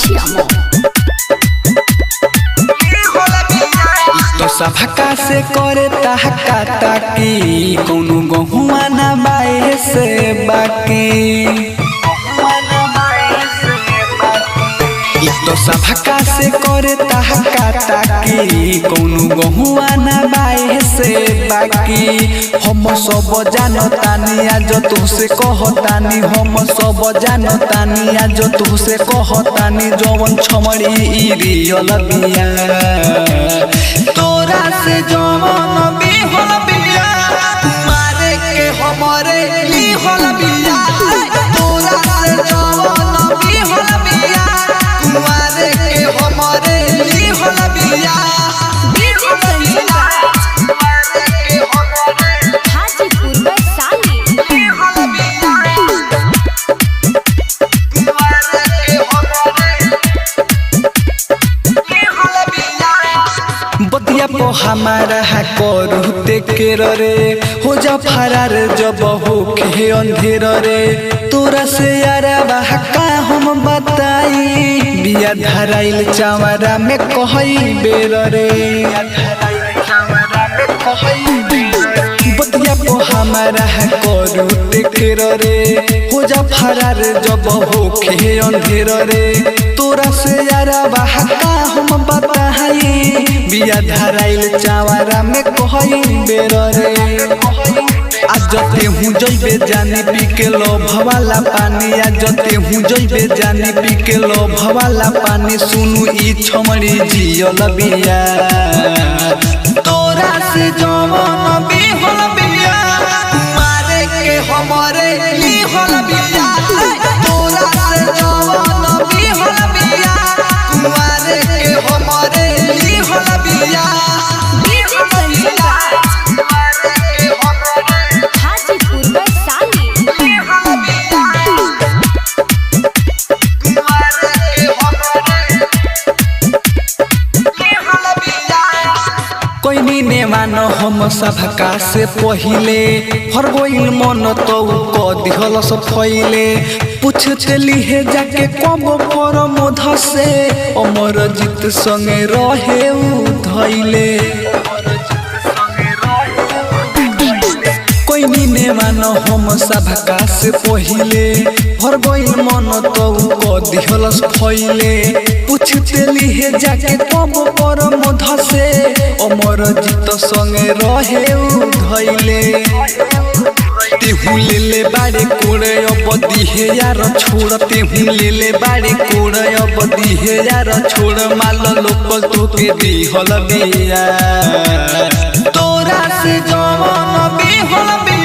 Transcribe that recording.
छियामो तो सभका से करे ताका ताकी कौनो गहुआ ना बाए से बाकी तो सभका से करे ताका ताकी कौनो गहुआ ना बाए से बाकी हम सब जानतानी आज तुसे कहतानी हम सब जानतानी आज तुसे कहतानी जवन छमड़ी ई रियल बिया तोरा से जवन बिहल बिया मारे के हमरे लिहल बिया तोरा से जवन बिहल बिया मारे के हमरे लिहल बिया डीजे संजय मारे के हमरे हाजीपुर वैशाली लिहल बिया मारे के हमरे लिहल बिया बतिया पो हमारा है करूते के रे हो जा फरार जब हो के अंधेर रे तोरा से यारा का हम बताई बिया धराइल चावरा में कहई बेर रे बतिया पो हमारा है करूते के रे हो जा फरार जब हो के अंधेर रे तोरा से यारा का हम बताई बिया धराइल चावरा में कहई बेर रे आज जते हूँ जइबे जानी पी के लो भवाला पानी आज जते हूँ जइबे जानी पी के लो भवाला पानी सुनु ई छमड़ी जियल बिया तोरा से जवन बिहल बिया मारे के हमरे लिहल बिया तोरा से जवन बिहल बिया मारे के हमरे लिहल बिया डीजे संजय मारे के हमरे हाजीपुर वैशाली लिहल बिया मारे के हमरे लिहल बिया कोई ने मानो हम सभका से पहिले हर गोइल मन तो क दिहल सब फैले पूछते लिहे जाके कब पर मोध से अमर जीत संगे रहे उ धैले कोई ने मानो हम सभका से पहिले हर गोइल मन तो क दिहल फैले पूछते लिहे जाके कब पर मोध से अमर जीत संगे रहे उ धैले तेहू ले बाड़े कोड़े अब दिहे यार छोड़ तेहू ले बाड़े कोड़े अब दिहे यार छोड़ माल लोकल तो के दिहल बिया तोरा से जवन बिहल बिया